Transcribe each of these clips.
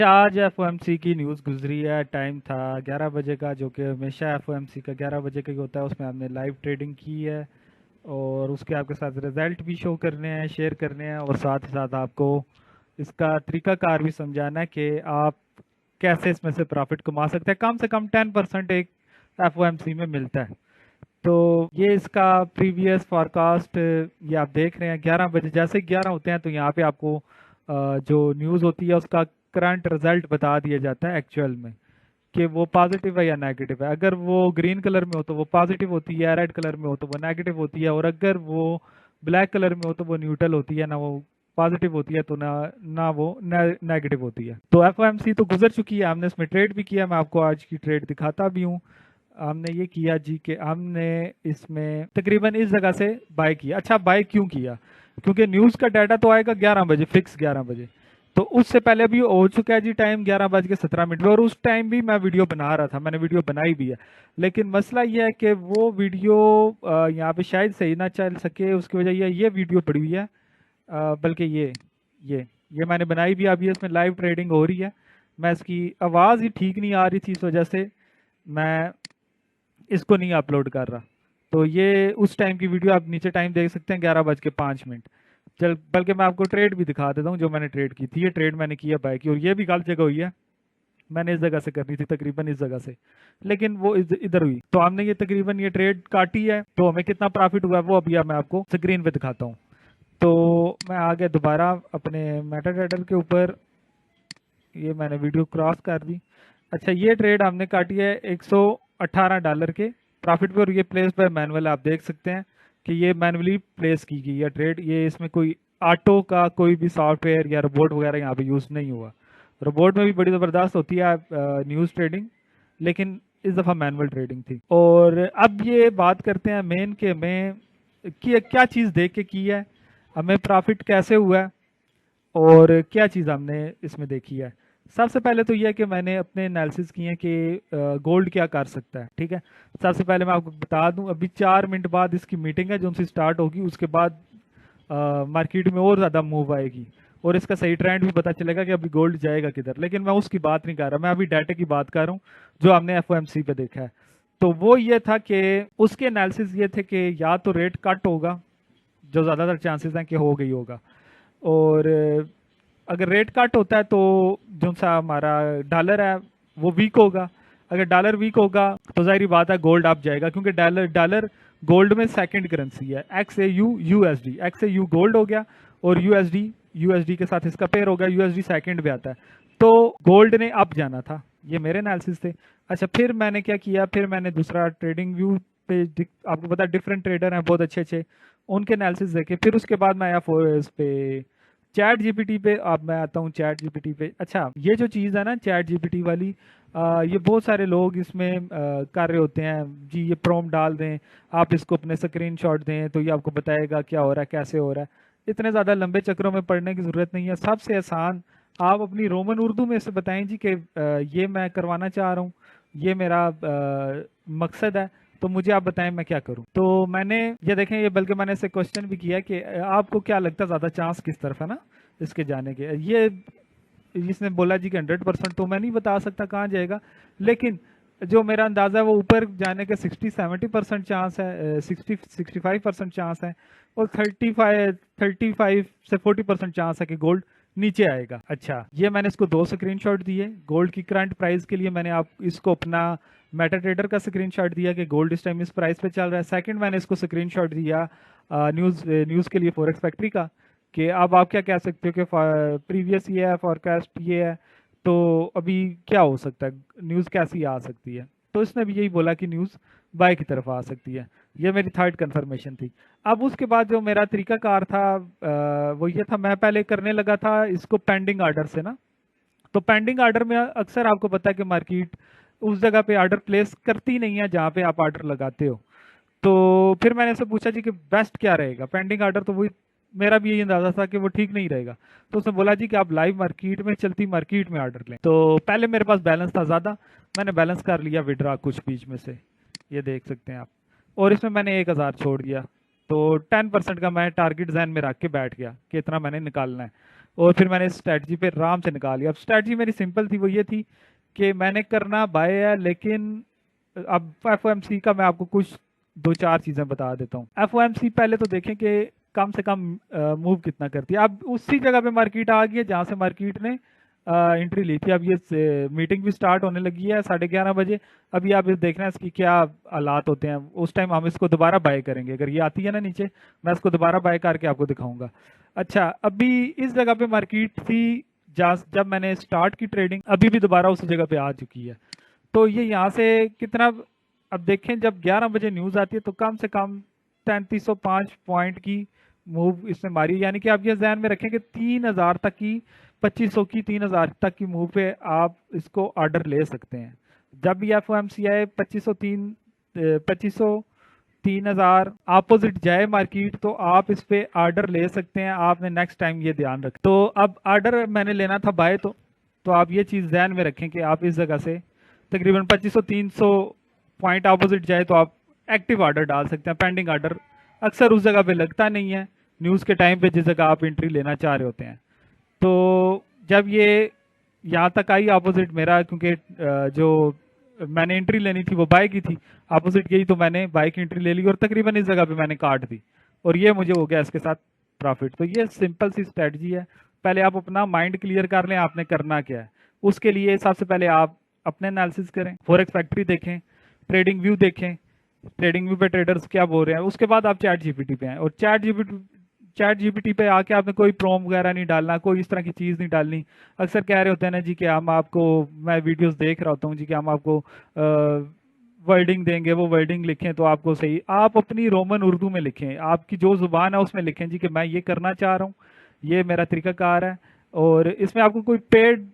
आज एफओएमसी की न्यूज़ गुजरी है। टाइम था 11 बजे का, जो कि हमेशा एफओएमसी का 11 बजे का ही होता है। उसमें आपने लाइव ट्रेडिंग की है और उसके आपके साथ रिजल्ट भी शो करने हैं, शेयर करने हैं, और साथ ही साथ आपको इसका तरीकाकार भी समझाना है कि आप कैसे इसमें से प्रॉफिट कमा सकते हैं। कम से कम 10% एक एफओएमसी में मिलता है। तो ये इसका प्रीवियस फॉरकास्ट ये आप देख रहे हैं। 11 बजे जैसे 11 होते हैं तो यहाँ पे आपको जो न्यूज़ होती है उसका करंट रिजल्ट बता दिया जाता है एक्चुअल में, कि वो पॉजिटिव है या नेगेटिव है। अगर वो ग्रीन कलर में हो तो वो पॉजिटिव होती है, रेड कलर में हो तो वो नेगेटिव होती है, और अगर वो ब्लैक कलर में हो तो वो न्यूट्रल होती है, ना वो पॉजिटिव होती है तो ना ना वो नेगेटिव होती है। तो एफओएमसी तो गुजर चुकी है, हमने इसमें ट्रेड भी किया। मैं आपको आज की ट्रेड दिखाता भी हूँ। हमने ये किया जी कि हमने इसमें तकरीबन इस जगह से बाय किया। अच्छा, बाय क्यों किया? क्योंकि न्यूज़ का डाटा तो आएगा 11 बजे, फिक्स 11 बजे। तो उससे पहले भी हो चुका है जी टाइम 11:17 पे, और उस टाइम भी मैं वीडियो बना रहा था, मैंने वीडियो बनाई भी है। लेकिन मसला ये है कि वो वीडियो यहाँ पे शायद सही ना चल सके। उसकी वजह ये वीडियो पड़ी हुई है, बल्कि ये ये मैंने बनाई भी। अभी इसमें लाइव ट्रेडिंग हो रही है। मैं इसकी आवाज़ ही ठीक नहीं आ रही थी, इस वजह से मैं इसको नहीं अपलोड कर रहा। तो ये उस टाइम की वीडियो, आप नीचे टाइम देख सकते हैं, 11:05। चल, बल्कि मैं आपको ट्रेड भी दिखा देता हूँ जो मैंने ट्रेड की थी। ये ट्रेड मैंने किया बाय की, और ये भी गलत जगह हुई है। मैंने इस जगह से करनी थी, तकरीबन इस जगह से, लेकिन वो इधर हुई। तो हमने ये तकरीबन ये ट्रेड काटी है। तो हमें कितना प्रॉफिट हुआ है वो अभी मैं आपको स्क्रीन पे दिखाता हूँ। तो मैं आ गया दोबारा अपने मेटा ट्रेडर के ऊपर। ये मैंने वीडियो क्रॉस कर दी। अच्छा, ये ट्रेड हमने काटी है $118 के प्रॉफिट पे, और ये प्लेस बाय मैनुअल आप देख सकते हैं कि ये मैनुअली प्लेस की गई है ट्रेड। ये इसमें कोई ऑटो का कोई भी सॉफ्टवेयर या रोबोट वगैरह यहाँ पे यूज़ नहीं हुआ। रोबोट में भी बड़ी ज़बरदस्त होती है न्यूज़ ट्रेडिंग, लेकिन इस दफ़ा मैनुअल ट्रेडिंग थी। और अब ये बात करते हैं मेन के में कि क्या चीज़ देख के की है, हमें प्रॉफिट कैसे हुआ है, और क्या चीज़ हमने इसमें देखी है। सबसे पहले तो यह है कि मैंने अपने एनालिसिस किए हैं कि गोल्ड क्या कर सकता है। ठीक है, सबसे पहले मैं आपको बता दूं, अभी 4 मिनट बाद इसकी मीटिंग है जो उनसे स्टार्ट होगी। उसके बाद मार्केट में और ज़्यादा मूव आएगी, और इसका सही ट्रेंड भी पता चलेगा कि अभी गोल्ड जाएगा किधर। लेकिन मैं उसकी बात नहीं कर रहा, मैं अभी डाटा की बात कर रहा हूँ जो हमने एफओएमसी पे देखा है। तो वो ये था कि उसके एनालिसिस ये थे कि या तो रेट कट होगा, जो ज़्यादातर चांसेस हैं कि हो गई होगा। और अगर रेट कट होता है तो जो सा हमारा डॉलर है वो वीक होगा। अगर डॉलर वीक होगा तो जाहिर बात है गोल्ड अप जाएगा, क्योंकि डॉलर डॉलर गोल्ड में सेकंड करेंसी है। X A you USD, x A you gold हो गया, और यूएसडी यूएसडी के साथ इसका पेयर हो गया, यूएसडी सेकंड पे आता है। तो गोल्ड ने अप जाना था। ये मेरे एनालिसिस थे। अच्छा, फिर मैंने क्या किया, फिर मैंने दूसरा ट्रेडिंग व्यू पे आपको पता डिफरेंट ट्रेडर हैं बहुत अच्छे अच्छे, उनके एनालिसिस देखे। फिर उसके बाद मैं आया इस पे चैट जीपीटी पे। अब मैं आता हूँ चैट जीपीटी पे। अच्छा, ये जो चीज़ है ना चैट जीपीटी वाली, ये बहुत सारे लोग इसमें कर रहे होते हैं जी। ये प्रॉम्प्ट डाल दें, आप इसको अपने स्क्रीनशॉट दें तो ये आपको बताएगा क्या हो रहा है, कैसे हो रहा है। इतने ज़्यादा लंबे चक्रों में पढ़ने की ज़रूरत नहीं है। सबसे आसान आप अपनी रोमन उर्दू में से बताएं जी कि ये मैं करवाना चाह रहा हूँ, ये मेरा मकसद है, तो मुझे आप बताएं मैं क्या करूं। तो मैंने ये देखें, ये बल्कि मैंने इसे क्वेश्चन भी किया कि आपको क्या लगता है ज़्यादा चांस किस तरफ है ना इसके जाने के। ये इसने बोला जी कि 100%, तो मैं नहीं बता सकता कहाँ जाएगा, लेकिन जो मेरा अंदाज़ा है वो ऊपर जाने के 60-70% चांस है, 60-65% चांस है, और 35 से 40% चांस है कि गोल्ड नीचे आएगा। अच्छा, ये मैंने इसको 2 स्क्रीनशॉट दिए। गोल्ड की करंट प्राइस के लिए मैंने आप इसको अपना मेटा ट्रेडर का स्क्रीनशॉट दिया कि गोल्ड इस टाइम इस प्राइस पे चल रहा है। सेकंड, मैंने इसको स्क्रीनशॉट दिया न्यूज़ के लिए फॉरेक्स फैक्ट्री का, कि अब आप क्या कह सकते हो कि प्रीवियस ये है, फॉरकास्ट ये है, तो अभी क्या हो सकता है, न्यूज़ कैसी आ सकती है। तो इसने भी यही बोला कि न्यूज़ बाय की तरफ आ सकती है। ये मेरी थर्ड कंफर्मेशन थी। अब उसके बाद जो मेरा तरीकाकार था वो ये था, मैं पहले करने लगा था इसको पेंडिंग ऑर्डर से ना। तो पेंडिंग ऑर्डर में अक्सर आपको पता है कि मार्केट उस जगह पे ऑर्डर प्लेस करती नहीं है जहाँ पे आप ऑर्डर लगाते हो। तो फिर मैंने उससे पूछा जी कि बेस्ट क्या रहेगा। पेंडिंग ऑर्डर तो वही, मेरा भी यही अंदाजा था कि वो ठीक नहीं रहेगा। तो उसने बोला जी कि आप लाइव मार्केट में, चलती मार्केट में ऑर्डर लें। तो पहले मेरे पास बैलेंस था ज़्यादा, मैंने बैलेंस कर लिया विड्रा कुछ बीच में से, ये देख सकते हैं आप। और इसमें मैंने 1,000 छोड़ दिया। तो 10% का मैं टारगेट जहन में रख के बैठ गया कि इतना मैंने निकालना है। और फिर मैंने स्ट्रैटेजी पे आराम से निकाल लिया। अब स्ट्रैटेजी मेरी सिंपल थी, वो ये थी कि मैंने करना बाय है, लेकिन अब एफओएमसी का मैं आपको कुछ दो चार चीज़ें बता देता हूँ। एफओएमसी पहले तो देखें कि कम से कम मूव कितना करती है। अब उसी जगह पे मार्केट आ गई है जहाँ से मार्केट ने एंट्री ली थी। अब ये मीटिंग भी स्टार्ट होने लगी है 11:30 बजे। अभी आप इस देखना है इसकी क्या हालात होते हैं, उस टाइम हम इसको दोबारा बाय करेंगे। अगर ये आती है ना नीचे, मैं इसको दोबारा बाय करके आपको दिखाऊंगा। अच्छा, अभी इस जगह पे मार्केट थी जहाँ जब मैंने स्टार्ट की ट्रेडिंग, अभी भी दोबारा उसी जगह पे आ चुकी है। तो ये यहाँ से कितना, अब देखें जब 11 बजे न्यूज़ आती है तो कम से कम 3305 पॉइंट की मूव इसने मारी। यानी कि आप ये ध्यान में रखें कि 3000 तक की, 2500 की 3000 तक की मूव पे आप इसको ऑर्डर ले सकते हैं। जब भी एफ ओ एम सी आए 2500 3000 अपोजिट जाए मार्केट, तो आप इस पे ऑर्डर ले सकते हैं। आपने नेक्स्ट टाइम ये ध्यान रखें। तो अब ऑर्डर मैंने लेना था बाय, तो आप ये चीज़ ध्यान में रखें कि आप इस जगह से तकरीबन 2500-300 पॉइंट अपोजिट जाए तो आप एक्टिव ऑर्डर डाल सकते हैं। पेंडिंग ऑर्डर अक्सर उस जगह पे लगता नहीं है न्यूज़ के टाइम पे जिस जगह आप एंट्री लेना चाह रहे होते हैं। तो जब ये यहाँ तक आई अपोजिट मेरा, क्योंकि जो मैंने एंट्री लेनी थी वो बाय की थी, अपोजिट गई तो मैंने बाय की एंट्री ले ली और तकरीबन इस जगह पे मैंने काट दी और ये मुझे हो गया इसके साथ प्रॉफिट। तो ये सिंपल सी स्ट्रेटजी है। पहले आप अपना माइंड क्लियर कर लें आपने करना क्या है। उसके लिए सबसे पहले आप अपने एनालिसिस करें, फॉरेक्स फैक्ट्री देखें, ट्रेडिंग व्यू देखें, ट्रेडिंग व्यू पे ट्रेडर्स क्या बोल रहे हैं। उसके बाद आप चैट जीपीटी पे आए और चैट जीपीटी पे आके आपने कोई प्रॉम्प्ट वगैरह नहीं डालना, कोई इस तरह की चीज़ नहीं डालनी। अक्सर कह रहे होते हैं ना जी कि हम आपको, मैं वीडियोस देख रहा होता हूँ जी कि हम आपको वर्डिंग देंगे, वो वर्डिंग लिखें तो आपको सही, आप अपनी रोमन उर्दू में लिखें, आपकी जो ज़ुबान है उसमें लिखें जी कि मैं ये करना चाह रहा हूँ, ये मेरा तरीकाकार है। और इसमें आपको कोई पेड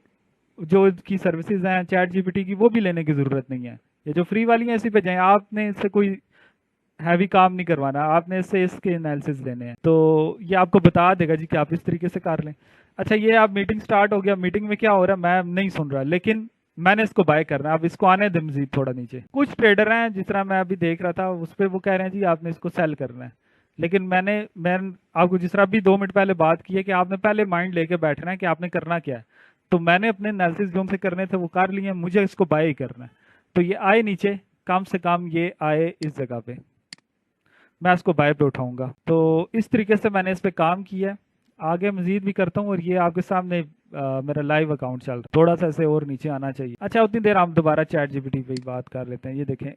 जो की सर्विसेज हैं चैट जीपीटी की वो भी लेने की ज़रूरत नहीं है। ये जो फ्री वाली हैं इसी पे जाएं, आपने इससे कोई हैवी काम नहीं करवाना, आपने इससे इसके एनालिसिस देने हैं। तो ये आपको बता देगा जी कि आप इस तरीके से कर लें। अच्छा, ये आप मीटिंग स्टार्ट हो गया, मीटिंग में क्या हो रहा है मैं नहीं सुन रहा, लेकिन मैंने इसको बाय करना है। अब इसको आने दें मजीद थोड़ा नीचे। कुछ ट्रेडर हैं जिस तरह मैं अभी देख रहा था उस पर, वो कह रहे हैं जी आपने इसको सेल करना है। लेकिन मैं आपको जिस तरह अभी 2 मिनट पहले बात की है कि आपने पहले माइंड लेके बैठना है कि आपने करना क्या है। तो मैंने अपने एनालिसिस जो से करने थे वो कर लिए, मुझे इसको बाय ही करना है। तो ये आए नीचे, कम से कम ये आए इस जगह पे, मैं इसको बाय पे उठाऊंगा। तो इस तरीके से मैंने इस पे काम किया है। आगे मजीद भी करता हूँ और ये आपके सामने मेरा लाइव अकाउंट चल रहा है। थोड़ा सा ऐसे और नीचे आना चाहिए। अच्छा, उतनी देर हम दोबारा चैट जीपीटी पे ही बात कर लेते हैं। ये देखें,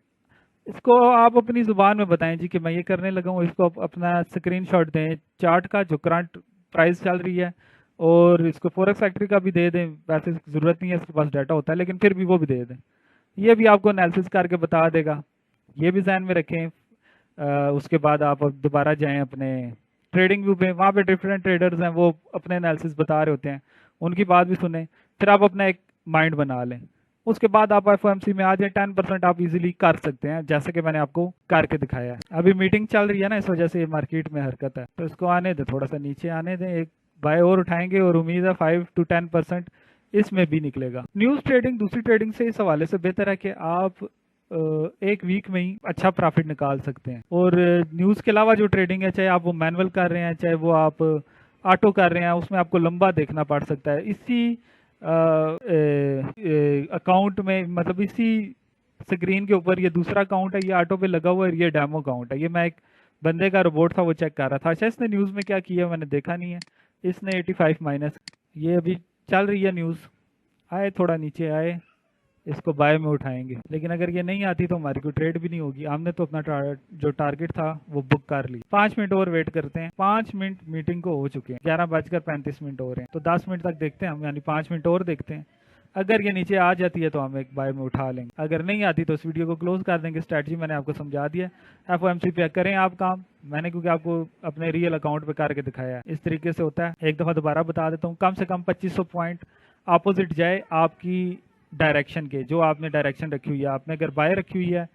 इसको आप अपनी ज़ुबान में बताएं जी कि मैं ये करने लगा हूँ। इसको अपना स्क्रीनशॉट दें चार्ट का जो करंट प्राइस चल रही है, और इसको फॉरेक्स फैक्ट्री का भी दे दें। वैसे ज़रूरत नहीं है, इसके पास डाटा होता है, लेकिन फिर भी वो भी दे दें। ये भी आपको एनालिसिस करके बता देगा, ये भी ध्यान में रखें। उसके बाद आप दोबारा जाएं अपने ट्रेडिंग व्यू पे, वहाँ पे डिफरेंट ट्रेडर्स हैं वो अपने एनालिसिस बता रहे होते हैं, उनकी बात भी सुने, फिर आप अपना एक माइंड बना लें। उसके बाद आप एफओएमसी में आ जाए, 10% आप इजीली कर सकते हैं, जैसे कि मैंने आपको करके दिखाया है। अभी मीटिंग चल रही है ना, इस वजह से मार्केट में हरकत है, तो इसको आने दें, थोड़ा सा नीचे आने दें, एक बाय और उठाएंगे और उम्मीद है 5 to 10% इसमें भी निकलेगा। न्यूज़ ट्रेडिंग दूसरी ट्रेडिंग से इस हवाले से बेहतर है कि आप एक वीक में ही अच्छा प्रॉफिट निकाल सकते हैं। और न्यूज़ के अलावा जो ट्रेडिंग है, चाहे आप वो मैनुअल कर रहे हैं चाहे वो आप ऑटो कर रहे हैं, उसमें आपको लंबा देखना पड़ सकता है। इसी अकाउंट में, मतलब इसी स्क्रीन के ऊपर ये दूसरा अकाउंट है, ये ऑटो पे लगा हुआ है, ये डेमो अकाउंट है। ये मैं एक बंदे का रोबोट था वो चेक कर रहा था। अच्छा, इसने न्यूज़ में क्या किया मैंने देखा नहीं है। इसने 85 माइनस, ये अभी चल रही है न्यूज़, आए थोड़ा नीचे आए, इसको बाय में उठाएंगे। लेकिन अगर ये नहीं आती तो हमारी कोई ट्रेड भी नहीं होगी। हमने तो अपना जो टारगेट था वो बुक कर ली। 5 मिनट और वेट करते हैं। 5 मिनट मीटिंग को हो चुके हैं, 11:35 हो रहे हैं, तो 10 मिनट तक देखते हैं हम, यानी 5 मिनट और देखते हैं। अगर ये नीचे आ जाती है तो हम एक बाय में उठा लेंगे, अगर नहीं आती तो इस वीडियो को क्लोज कर देंगे। स्ट्रैटेजी मैंने आपको समझा दिया। एफओएमसी पे करें आप काम, मैंने क्योंकि आपको अपने रियल अकाउंट पे करके दिखाया है। इस तरीके से होता है। एक दफ़ा दोबारा बता देता हूँ, कम से कम 2500 पॉइंट अपोजिट जाए आपकी डायरेक्शन के, जो आपने डायरेक्शन रखी हुई है। आपने अगर बाय रखी हुई है,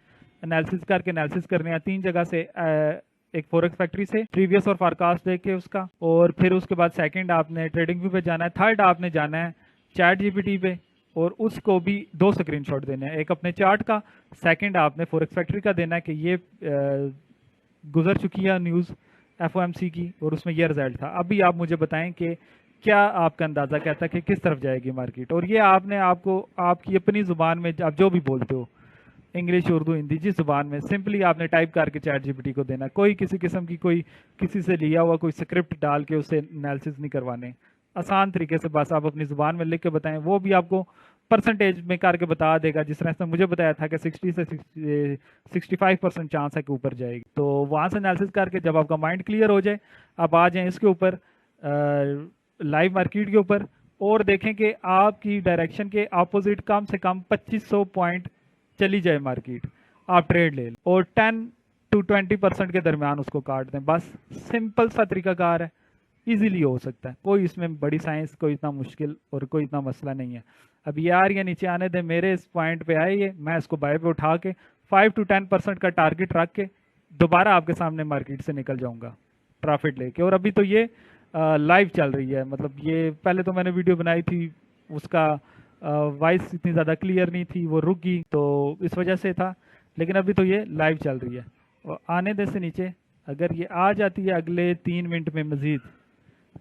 एनालिसिस करके एनालिसिस करने हैं 3 जगह से, एक फॉरेक्स फैक्ट्री से प्रीवियस और फॉरकास्ट देख के उसका, और फिर उसके बाद सेकंड आपने ट्रेडिंग व्यू पे जाना है, थर्ड आपने जाना है चैट जीपीटी पे, और उसको भी 2 स्क्रीनशॉट देने हैं, एक अपने चार्ट का, सेकंड आपने फॉरेक्स फैक्ट्री का देना है कि ये गुजर चुकी है न्यूज़ एफओएमसी की और उसमें ये रिजल्ट था। अभी आप मुझे बताएं कि क्या आपका अंदाज़ा कहता है कि किस तरफ जाएगी मार्केट? और ये आपने आपको आपकी अपनी ज़ुबान में आप जो भी बोलते हो, इंग्लिश, उर्दू, हिंदी, जिस ज़ुबान में, सिंपली आपने टाइप करके चैट जीपीटी को देना। कोई किसी किस्म की कोई किसी से लिया हुआ कोई स्क्रिप्ट डाल के उसे एनालिसिस नहीं करवाने। आसान तरीके से बस आप अपनी ज़ुबान में लिख के बताएं, वो भी आपको परसेंटेज में करके बता देगा। जिस तरह इसने मुझे बताया था कि 60 से 65% चांस है कि ऊपर जाएगी। तो वहाँ से एनालिसिस करके जब आपका माइंड क्लियर हो जाए, आप आ जाएं इसके ऊपर, लाइव मार्केट के ऊपर, और देखें कि आपकी डायरेक्शन के अपोजिट कम से कम 2500 पॉइंट चली जाए मार्केट, आप ट्रेड ले लें और 10 to 20% के दरमियान उसको काट दें। बस सिंपल सा तरीकाकार है, इजीली हो सकता है, कोई इसमें बड़ी साइंस, कोई इतना मुश्किल और कोई इतना मसला नहीं है। अब यार ये नीचे आने दें, मेरे इस पॉइंट पे आए ये, मैं इसको बाय पे उठा के 5 to 10% का टारगेट रख के दोबारा आपके सामने मार्केट से निकल जाऊंगा प्रॉफिट लेके। और अभी तो ये लाइव चल रही है, मतलब ये पहले तो मैंने वीडियो बनाई थी, उसका वॉइस इतनी ज़्यादा क्लियर नहीं थी, वो रुक गई तो इस वजह से था, लेकिन अभी तो ये लाइव चल रही है। और आने दे से नीचे, अगर ये आ जाती है अगले 3 मिनट में मजीद,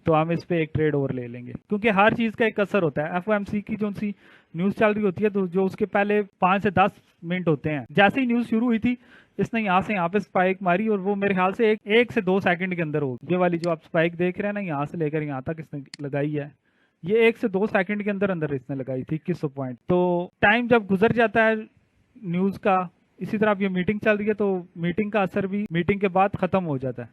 तो हम इस पे एक ट्रेड और ले लेंगे, क्योंकि हर चीज़ का एक असर होता है। एफओएमसी की जो सी न्यूज़ चल रही होती है, तो जो उसके पहले 5 से 10 मिनट होते हैं, जैसे ही न्यूज़ शुरू हुई थी, इसने यहाँ से यहाँ पे स्पाइक मारी, और वो मेरे ख्याल से एक से 2 सेकंड के अंदर होगी। ये वाली जो आप स्पाइक देख रहे हैं ना, यहाँ से लेकर यहाँ तक इसने लगाई है, ये 1 से 2 सेकंड के अंदर अंदर इसने लगाई थी 2100 पॉइंट। तो टाइम जब गुजर जाता है न्यूज़ का, इसी तरह अब ये मीटिंग चल रही है, तो मीटिंग का असर भी मीटिंग के बाद ख़त्म हो जाता है।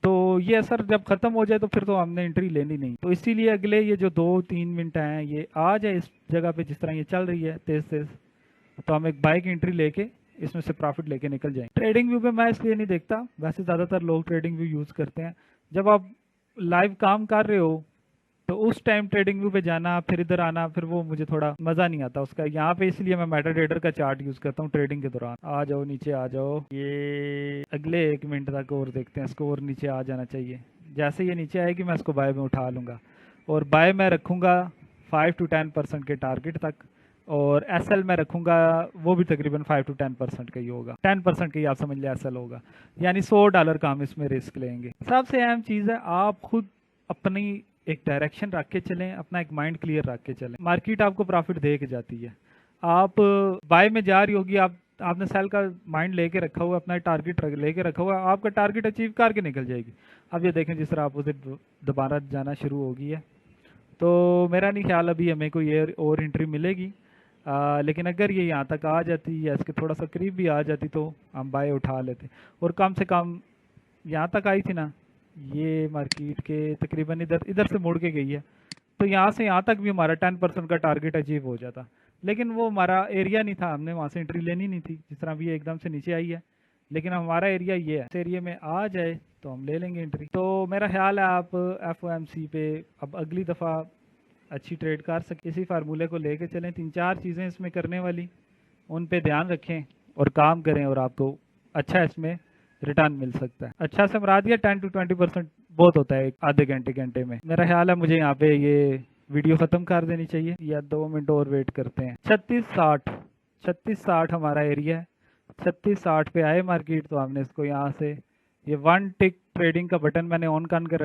तो ये असर जब ख़त्म हो जाए तो फिर तो हमने एंट्री लेनी नहीं। तो इसीलिए अगले ये जो 2-3 मिनट हैं, ये आ जाए इस जगह पे जिस तरह ये चल रही है तेज़ तेज़, तो हम एक बाय की एंट्री लेके इसमें से प्रॉफिट लेके निकल जाएंगे। ट्रेडिंग व्यू पे मैं इसलिए नहीं देखता, वैसे ज़्यादातर लोग ट्रेडिंग व्यू यूज़ करते हैं। जब आप लाइव काम कर रहे हो तो उस टाइम ट्रेडिंग व्यू पे जाना फिर इधर आना, फिर वो मुझे थोड़ा मज़ा नहीं आता उसका। यहाँ पे इसलिए मैं मेटा ट्रेडर का चार्ट यूज़ करता हूँ ट्रेडिंग के दौरान। आ जाओ नीचे आ जाओ, ये अगले 1 मिनट तक और देखते हैं, इसको और नीचे आ जाना चाहिए। जैसे ये नीचे आएगी मैं इसको बाय में उठा लूँगा, और बाय मैं रखूँगा 5 to 10% के टारगेट तक, और एसएल में रखूँगा वो भी तकरीबन 5 to 10% का ही होगा, 10% का ही आप समझ लें एसएल होगा, यानी $100 का हम इसमें रिस्क लेंगे। सबसे अहम चीज़ है आप खुद अपनी एक डायरेक्शन रख के चलें, अपना एक माइंड क्लियर रख के चलें। मार्केट आपको प्रॉफिट दे के जाती है। आप बाय में जा रही होगी, आपने सेल का माइंड लेके रखा हुआ, अपना टारगेट लेके रखा हुआ, आपका टारगेट अचीव करके निकल जाएगी। अब ये देखें जिस तरह अपोजिट दोबारा जाना शुरू हो गई है, तो मेरा नहीं ख्याल अभी हमें कोई और एंट्री मिलेगी, लेकिन अगर ये यहाँ तक आ जाती या इसके थोड़ा सा करीब भी आ जाती तो हम बाय उठा लेते। और कम से कम यहाँ तक आई थी ना, ये मार्केट के तकरीबन इधर से मुड़ के गई है, तो यहाँ से यहाँ तक भी हमारा 10% का टारगेट अचीव हो जाता, लेकिन वो हमारा एरिया नहीं था, हमने वहाँ से एंट्री लेनी नहीं थी। जिस तरह भी ये एकदम से नीचे आई है, लेकिन हमारा एरिया ये है, इस एरिया में आ जाए तो हम ले लेंगे एंट्री। तो मेरा ख्याल है आप एफओएमसी पे अब अगली दफ़ा अच्छी ट्रेड कर सके, इसी फार्मूले को लेके चलें। 3-4 चीज़ें इसमें करने वाली, उन पे ध्यान रखें और काम करें, और आपको अच्छा इसमें रिटर्न मिल सकता है। अच्छा से मुराद ये 10 to 20% बहुत होता है एक आधे घंटे में। मेरा ख्याल है मुझे यहाँ पे ये वीडियो ख़त्म कर देनी चाहिए, या 2 मिनट और वेट करते हैं। 3660 हमारा एरिया है। 3660 पे आए मार्केट, तो हमने इसको यहाँ से ये 1 टिक ट्रेडिंग का बटन मैंने ऑन करके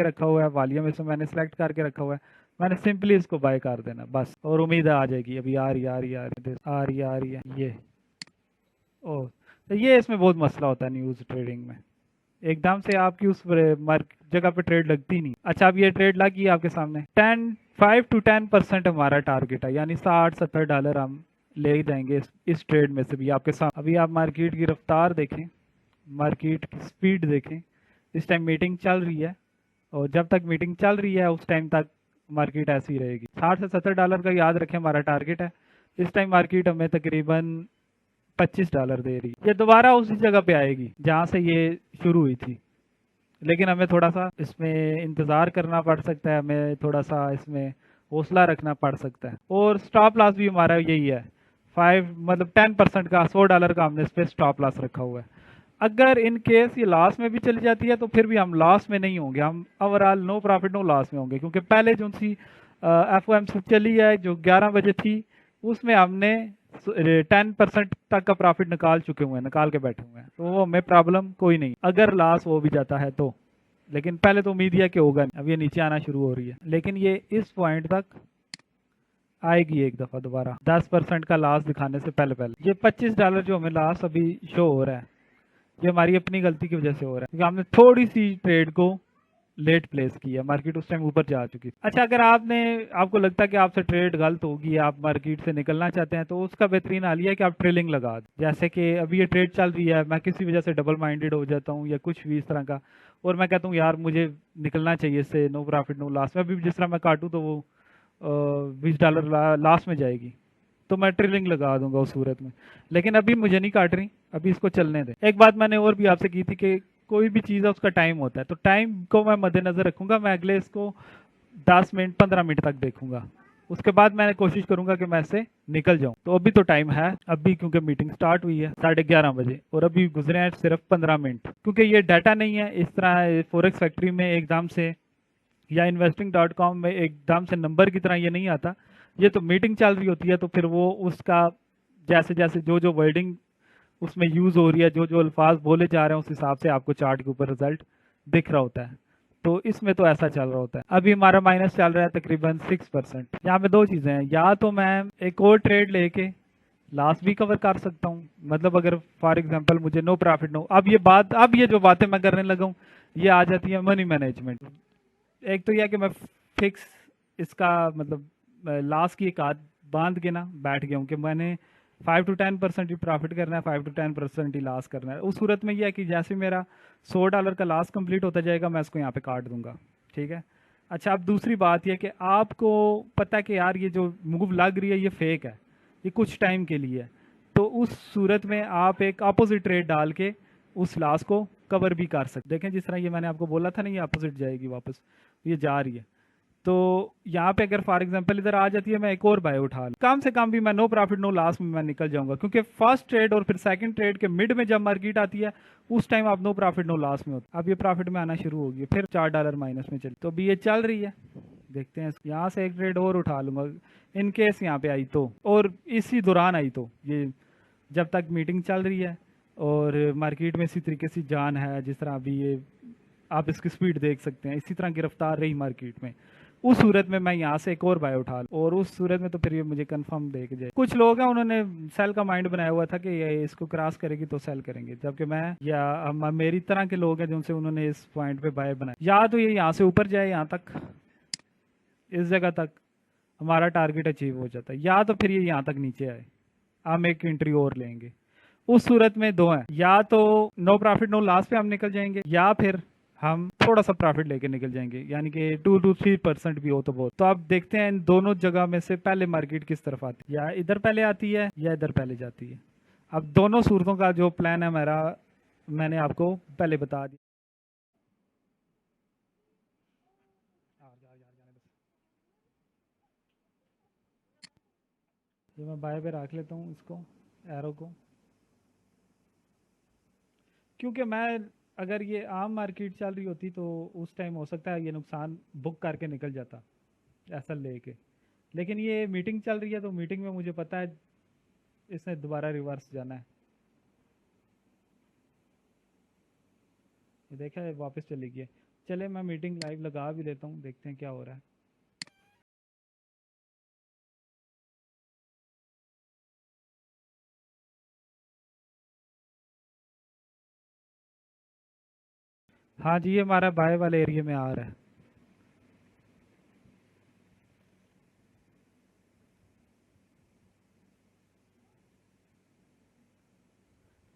रखा हुआ है, वॉल्यूम इसमें मैंने सेलेक्ट करके रखा हुआ है, मैंने सिंपली इसको बाय कर देना बस, और उम्मीद आ जाएगी। अभी आ रही है ये। ओ, तो ये इसमें बहुत मसला होता है न्यूज़ ट्रेडिंग में, एकदम से आपकी उस जगह पे ट्रेड लगती नहीं। अच्छा, अब ये ट्रेड लगी आपके सामने, 5 to 10% हमारा टारगेट है, यानी $60-70 हम ले ही जाएंगे इस ट्रेड में से भी आपके साथ। अभी आप मार्केट की रफ्तार देखें, मार्केट की स्पीड देखें। इस टाइम मीटिंग चल रही है, और जब तक मीटिंग चल रही है उस टाइम तक मार्केट ऐसी ही रहेगी। $60 से $70 का याद रखें हमारा टारगेट है। इस टाइम मार्केट हमें तकरीबन $25 दे रही है। ये दोबारा उसी जगह पे आएगी जहाँ से ये शुरू हुई थी, लेकिन हमें थोड़ा सा इसमें इंतज़ार करना पड़ सकता है, हमें थोड़ा सा इसमें हौसला रखना पड़ सकता है। और स्टॉप लॉस भी हमारा यही है, 10% का $100 का हमने इस पर स्टॉप लॉस रखा हुआ है। अगर इन केस ये लॉस में भी चली जाती है तो फिर भी हम लॉस में नहीं होंगे, हम overall no profit no loss में होंगे, क्योंकि पहले जो सी एफओएमसी चली है जो 11 बजे थी, उसमें हमने 10% तक का प्रॉफिट निकाल के बैठे हुए हैं, तो वो हमें प्रॉब्लम कोई नहीं। अगर लॉस हो भी जाता है तो लेकिन पहले तो उम्मीद है कि होगा नहीं। अब ये नीचे आना शुरू हो रही है, लेकिन ये इस पॉइंट तक आएगी एक दफ़ा दोबारा 10% का लॉस दिखाने से पहले पहले। ये $25 जो हमें लॉस अभी शो हो रहा है, ये हमारी अपनी गलती की वजह से हो रहा है, क्योंकि हमने थोड़ी सी ट्रेड को लेट प्लेस किया, मार्केट उस टाइम ऊपर जा चुकी थी। अच्छा, अगर आपको लगता है कि आपसे ट्रेड गलत होगी, आप मार्केट से निकलना चाहते हैं, तो उसका बेहतरीन हाल ये है कि आप ट्रेलिंग लगा दें। जैसे कि अभी ये ट्रेड चल रही है, मैं किसी वजह से डबल माइंडेड हो जाता हूँ या कुछ भी इस तरह का, और मैं कहता हूँ यार मुझे निकलना चाहिए इससे, नो प्रॉफिट नो लॉस में, अभी जिस तरह मैं काटूँ तो वो $20 लॉस में जाएगी, तो मैं ट्रेलिंग लगा दूंगा उस सूरत में। लेकिन अभी मुझे नहीं काट रही, अभी इसको चलने दें। एक बात मैंने और भी आपसे की थी कि कोई भी चीज़ है उसका टाइम होता है, तो टाइम को मैं मद्देनजर रखूंगा। मैं अगले इसको 10 मिनट 15 मिनट तक देखूंगा, उसके बाद मैंने कोशिश करूंगा कि मैं इससे निकल जाऊं। तो अभी तो टाइम है, अभी क्योंकि मीटिंग स्टार्ट हुई है 11:30 बजे और अभी गुजरे हैं सिर्फ 15 मिनट, क्योंकि ये डाटा नहीं है इस तरह फॉरेक्स फैक्ट्री में एकदम से या investing.com में एकदम से नंबर की तरह ये नहीं आता। ये तो मीटिंग चल रही होती है, तो फिर वो उसका जैसे जैसे जो जो वर्डिंग उसमें यूज़ हो रही है, जो जो अल्फाज बोले जा रहे हैं, उस हिसाब से आपको चार्ट के ऊपर रिजल्ट दिख रहा होता है। तो इसमें तो ऐसा चल रहा होता है। अभी हमारा माइनस चल रहा है तकरीबन 6%। यहाँ पे दो चीज़ें हैं, या तो मैं एक और ट्रेड लेके लॉस भी कवर कर सकता हूँ, मतलब अगर फॉर एग्जांपल मुझे नो प्रॉफिट नो, अब ये जो बातें मैं करने लगा हूँ ये आ जाती है मनी मैनेजमेंट। एक तो यह कि मैं फिक्स इसका मतलब लास्ट की एक आध बांध के ना बैठ गया हूँ कि मैंने 5 to 10% ही प्रॉफिट करना है, 5 to 10% ही लॉस करना है। उस सूरत में यह है कि जैसे मेरा $100 का लॉस कंप्लीट होता जाएगा, मैं इसको यहाँ पे काट दूंगा। ठीक है। अच्छा, अब दूसरी बात यह कि आपको पता है कि यार ये जो मूव लग रही है ये फेक है, ये कुछ टाइम के लिए है, तो उस सूरत में आप एक अपोजिट ट्रेड डाल के उस लॉस को कवर भी कर सकते। देखें जिस तरह ये मैंने आपको बोला था ना, ये अपोजिट जाएगी वापस, ये जा रही है। तो यहाँ पे अगर फॉर एग्जांपल इधर आ जाती है, मैं एक और बाय उठा लूँ, कम से कम भी मैं नो प्रॉफिट नो लॉस में मैं निकल जाऊंगा, क्योंकि फर्स्ट ट्रेड और फिर सेकंड ट्रेड के मिड में जब मार्केट आती है उस टाइम आप नो प्रॉफिट नो लॉस में होते। अब ये प्रॉफिट में आना शुरू होगी, फिर $4 माइनस में चली, तो अभी ये चल रही है। देखते हैं, यहाँ से एक ट्रेड और उठा लूंगा इन केस यहाँ पे आई तो, और इसी दौरान आई तो, ये जब तक मीटिंग चल रही है और मार्केट में इसी तरीके से जान है, जिस तरह अभी ये आप इसकी स्पीड देख सकते हैं, इसी तरह की रफ्तार रही मार्केट में, उस सूरत में मैं यहाँ से एक और बाय उठा लूँ, और उस सूरत में तो फिर ये मुझे कंफर्म देख जाए। कुछ लोग हैं उन्होंने सेल का माइंड बनाया हुआ था कि ये इसको क्रॉस करेगी तो सेल करेंगे, जबकि मैं या मेरी तरह के लोग हैं जिनसे उन्होंने इस पॉइंट पे बाय बनाया, या तो ये यहाँ से ऊपर जाए, यहाँ तक इस जगह तक हमारा टारगेट अचीव हो जाता है, या तो फिर ये यहाँ तक नीचे आए, हम एक एंट्री और लेंगे। उस सूरत में दो हैं, या तो नो प्रॉफिट नो लॉस पे हम निकल जाएंगे, या फिर हम थोड़ा सा प्रॉफिट लेके निकल जाएंगे, यानी कि 2 to 3% भी हो तो बहुत। तो आप देखते हैं इन दोनों जगह में से पहले मार्केट किस तरफ आती है, या इधर पहले आती है या इधर पहले जाती है। अब दोनों सूरतों का जो प्लान है मेरा, मैंने आपको पहले बता दिया। ये मैं बाय पे रख लेता हूँ इसको, एरो को, क्योंकि मैं अगर ये आम मार्केट चल रही होती तो उस टाइम हो सकता है ये नुकसान बुक करके निकल जाता ऐसा लेके, लेकिन ये मीटिंग चल रही है तो मीटिंग में मुझे पता है इसने दोबारा रिवर्स जाना है। ये देखा है वापस चली गई है। चले मैं मीटिंग लाइव लगा भी लेता हूँ, देखते हैं क्या हो रहा है। हाँ जी, ये हमारा बाय वाले एरिया में आ रहा है।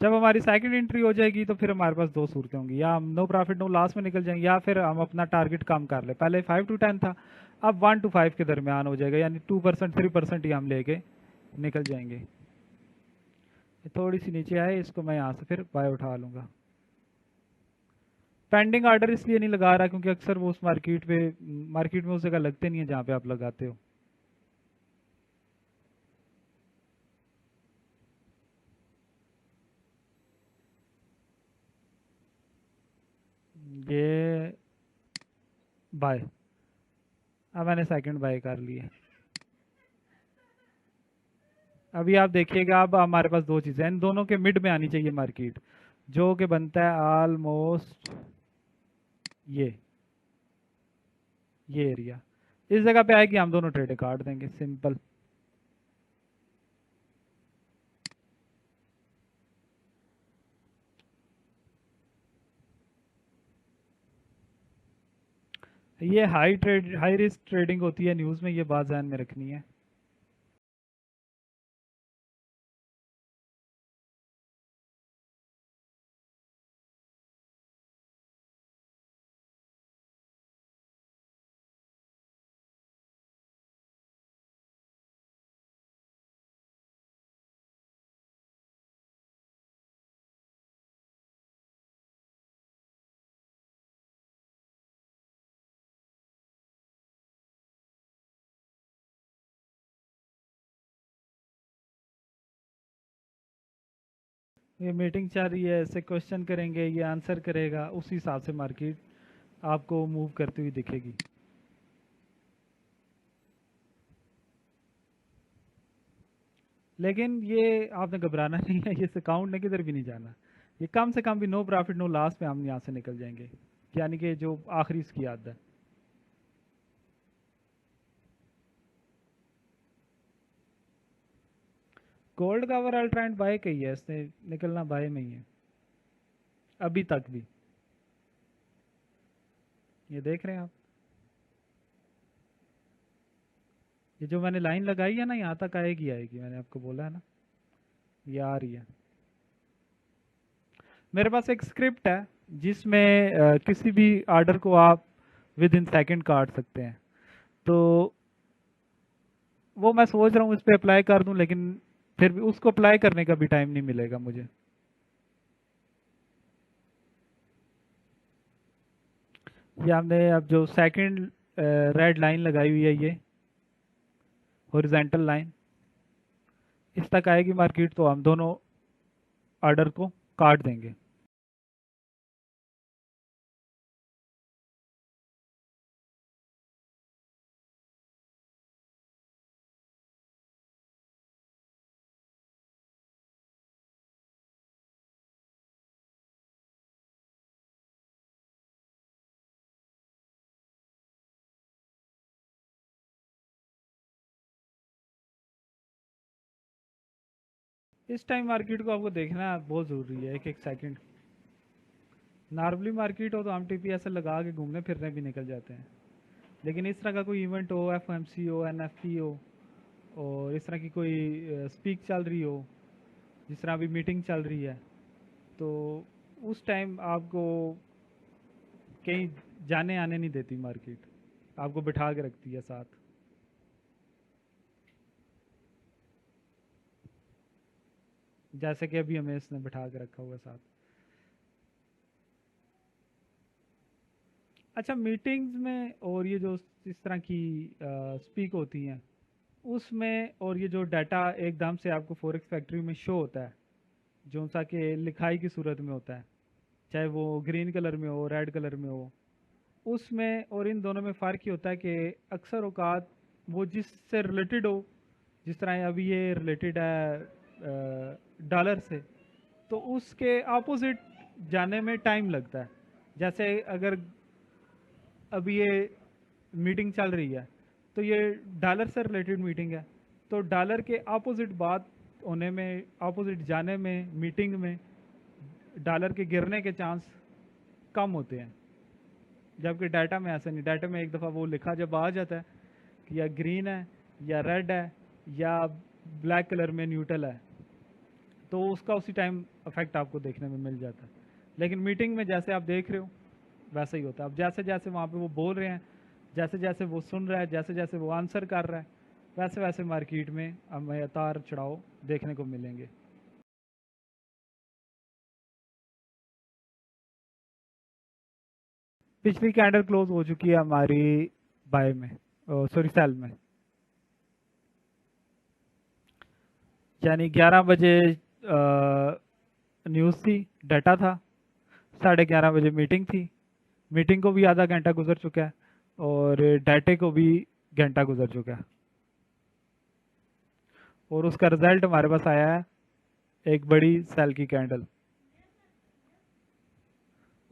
जब हमारी सेकंड एंट्री हो जाएगी तो फिर हमारे पास दो सूरतें होंगी, या हम नो प्रॉफिट नो लॉस में निकल जाएंगे, या फिर हम अपना टारगेट कम कर ले। पहले 5 to 10 था, अब 1 to 5 के दरमियान हो जाएगा, यानी 2% 3% ही हम लेके निकल जाएंगे। ये थोड़ी सी नीचे आए, इसको मैं यहाँ से फिर बाय उठा लूँगा। पेंडिंग ऑर्डर इसलिए नहीं लगा रहा क्योंकि अक्सर वो उस मार्केट में उस जगह लगते नहीं है जहाँ पे आप लगाते हो। ये बाय, अब मैंने सेकंड बाय कर लिया। अभी आप देखिएगा, अब हमारे पास दो चीज़ें हैं, इन दोनों के मिड में आनी चाहिए मार्केट, जो कि बनता है ऑलमोस्ट ये एरिया, इस जगह पे आएगी, हम दोनों ट्रेडें काट देंगे, सिंपल। ये हाई रिस्क ट्रेडिंग होती है, न्यूज़ में ये बात ध्यान में रखनी है। ये मीटिंग चल रही है, ऐसे क्वेश्चन करेंगे, ये आंसर करेगा, उस हिसाब से मार्केट आपको मूव करती हुई दिखेगी। लेकिन ये आपने घबराना नहीं है, ये अकाउंट ने किधर भी नहीं जाना। ये कम से कम भी नो प्रॉफिट नो लॉस पे हम यहाँ से निकल जाएंगे, यानी कि जो आखिरी इसकी आदत है। गोल्ड का ओवरऑल ट्रेंड बाय का ही है, इसने निकलना बाय में ही है अभी तक भी। ये देख रहे हैं आप, ये जो मैंने लाइन लगाई है ना, यहाँ तक आएगी आएगी, मैंने आपको बोला है ना, ये आ रही है। मेरे पास एक स्क्रिप्ट है जिसमें किसी भी ऑर्डर को आप विद इन सेकेंड काट सकते हैं, तो वो मैं सोच रहा हूँ इस पर अप्लाई कर दूं, लेकिन फिर भी उसको अप्लाई करने का भी टाइम नहीं मिलेगा मुझे। ये हमने अब जो सेकंड रेड लाइन लगाई हुई है, ये हॉरिजॉन्टल लाइन, इस तक आएगी मार्केट तो हम दोनों ऑर्डर को काट देंगे। इस टाइम मार्केट को आपको देखना बहुत ज़रूरी है, एक एक सेकंड। नॉर्मली मार्केट हो तो हम टीपी ऐसे लगा के घूमने फिरने भी निकल जाते हैं, लेकिन इस तरह का कोई इवेंट हो, एफओएमसी हो, एनएफपी हो, और इस तरह की कोई स्पीक चल रही हो, जिस तरह अभी मीटिंग चल रही है, तो उस टाइम आपको कहीं जाने आने नहीं देती मार्केट, आपको बिठा के रखती है साथ। जैसे कि अभी हमें इसने बिठा के रखा हुआ है साथ। अच्छा, मीटिंग्स में और ये जो इस तरह की स्पीक होती हैं उसमें, और ये जो डाटा एकदम से आपको फॉरेक्स फैक्ट्री में शो होता है, जो सा कि लिखाई की सूरत में होता है, चाहे वो ग्रीन कलर में हो, रेड कलर में हो, उसमें और इन दोनों में फ़र्क ये होता है कि अक्सर औकात वो जिससे रिलेटेड हो, जिस तरह अभी ये रिलेटेड है डॉलर से, तो उसके अपोजिट जाने में टाइम लगता है। जैसे अगर अभी ये मीटिंग चल रही है, तो ये डॉलर से रिलेटेड मीटिंग है, तो डॉलर के अपोजिट बात होने में, अपोजिट जाने में, मीटिंग में डॉलर के गिरने के चांस कम होते हैं, जबकि डाटा में ऐसा नहीं। डाटा में एक दफ़ा वो लिखा जब आ जाता है कि या ग्रीन है या रेड है या ब्लैक कलर में न्यूट्रल है, तो उसका उसी टाइम इफेक्ट आपको देखने में मिल जाता है। लेकिन मीटिंग में जैसे आप देख रहे हो वैसा ही होता है। अब जैसे जैसे वहाँ पे वो बोल रहे हैं, जैसे जैसे वो सुन रहा है, जैसे जैसे वो आंसर कर रहा है, वैसे वैसे मार्केट में हमें उतार चढ़ाव देखने को मिलेंगे। पिछली कैंडल क्लोज हो चुकी है हमारी बाय में, सॉरी सेल में, यानी 11 बजे न्यूज़ थी, डाटा था, 11:30 बजे मीटिंग थी, मीटिंग को भी आधा घंटा गुजर चुका है और डाटे को भी घंटा गुजर चुका है, और उसका रिजल्ट हमारे पास आया है एक बड़ी सेल की कैंडल।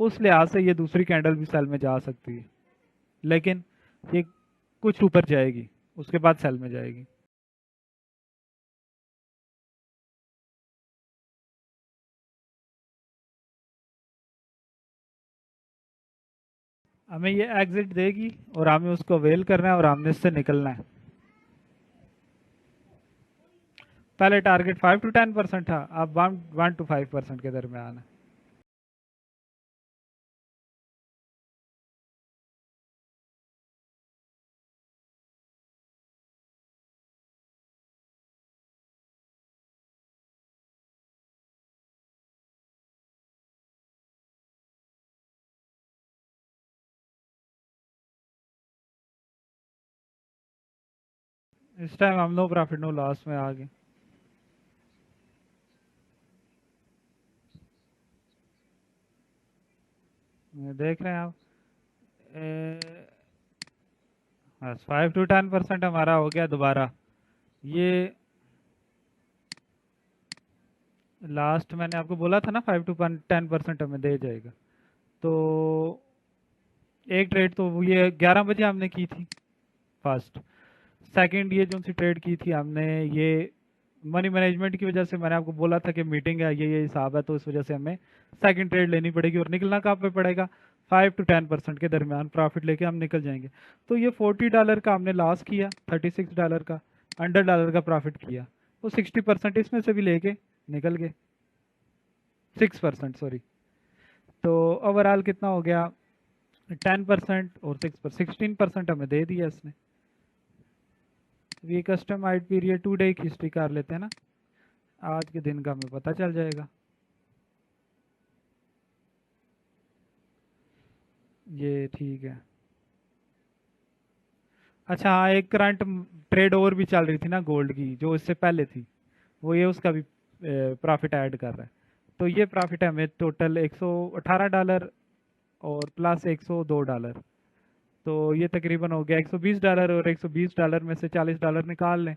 उस लिहाज से ये दूसरी कैंडल भी सेल में जा सकती है, लेकिन ये कुछ ऊपर जाएगी, उसके बाद सेल में जाएगी। हमें ये एग्जिट देगी और हमें उसको वेल करना है और हमने इससे निकलना है। पहले टारगेट 5 to 10% था, अब 1 to 5% के दरमियान है। इस टाइम हम नो प्रॉफिट नो लॉस में आ गए। देख रहे हैं आप, बस 5 to 10% हमारा हो गया दोबारा। ये लास्ट मैंने आपको बोला था ना 5 to 10% हमें दे जाएगा। तो एक ट्रेड तो वो ये 11 बजे हमने की थी फर्स्ट। सेकंड ये जो सी ट्रेड की थी हमने, ये मनी मैनेजमेंट की वजह से मैंने आपको बोला था कि मीटिंग है, ये हिसाब है, तो इस वजह से हमें सेकंड ट्रेड लेनी पड़ेगी और निकलना कहाँ पे पड़ेगा, 5 to 10% के दरमियान प्रॉफिट लेके हम निकल जाएंगे। तो ये $40 का हमने लॉस किया, $36 का, $100 का प्रॉफिट किया, तो 60% इसमें से भी लेके निकल गए, 6% सॉरी। तो ओवरऑल कितना हो गया, 10% और 16% हमें दे दिया इसने। ये कस्टमाइज्ड पीरियड 2 डे की हिस्ट्री कर लेते हैं ना, आज के दिन का हमें पता चल जाएगा। ये ठीक है। अच्छा हाँ, एक करंट ट्रेड और भी चल रही थी ना गोल्ड की, जो इससे पहले थी, वो ये उसका भी प्रॉफिट ऐड कर रहा है। तो ये प्रॉफिट है हमें टोटल $118 और प्लस $102। तो ये तकरीबन हो गया $120, और $120 में से $40 निकाल लें।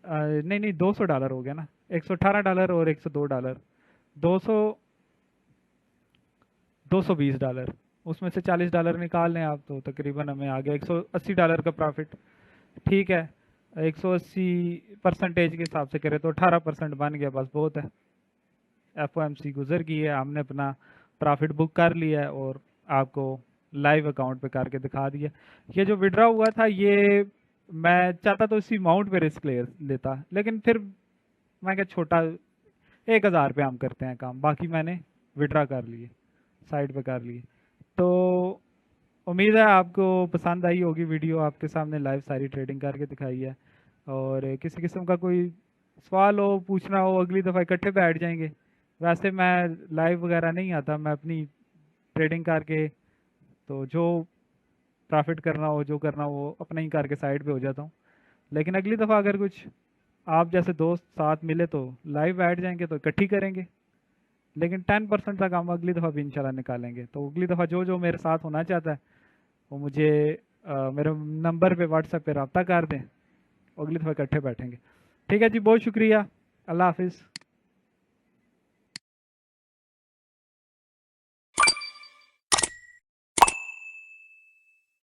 नहीं नहीं, $200 हो गया ना, $118 और $102, 200, $220, उसमें से $40 निकाल लें आप, तो तकरीबन हमें आ गया $180 का प्रॉफिट। ठीक है, 180 परसेंटेज के हिसाब से करें तो 18% बन गया, बस बहुत है। FOMC गुजर गई है, हमने अपना प्रॉफिट बुक कर लिया है और आपको लाइव अकाउंट पे करके दिखा दिया। ये जो विड्रॉ हुआ था, ये मैं चाहता तो इसी अमाउंट पे रिस्क ले लेता, लेकिन फिर मैं क्या, छोटा 1,000 पे हम करते हैं काम, बाकी मैंने विड्रॉ कर लिए, साइड पे कर लिए। तो उम्मीद है आपको पसंद आई होगी वीडियो, आपके सामने लाइव सारी ट्रेडिंग करके दिखाई है। और किसी किस्म का कोई सवाल हो, पूछना हो, अगली दफ़ा इकट्ठे बैठ जाएंगे। वैसे मैं लाइव वगैरह नहीं आता, मैं अपनी ट्रेडिंग करके, तो जो प्रॉफिट करना हो, जो करना हो, अपना ही करके साइड पे हो जाता हूँ। लेकिन अगली दफ़ा अगर कुछ आप जैसे दोस्त साथ मिले तो लाइव बैठ जाएंगे, तो इकट्ठी करेंगे। लेकिन 10% तक हम अगली दफ़ा भी इंशाल्लाह निकालेंगे। तो अगली दफ़ा जो जो मेरे साथ होना चाहता है वो मुझे मेरे नंबर पे व्हाट्सएप पे रब्ता कर दें, अगली दफ़ा इकट्ठे बैठेंगे। ठीक है जी, बहुत शुक्रिया, अल्लाह हाफिज़।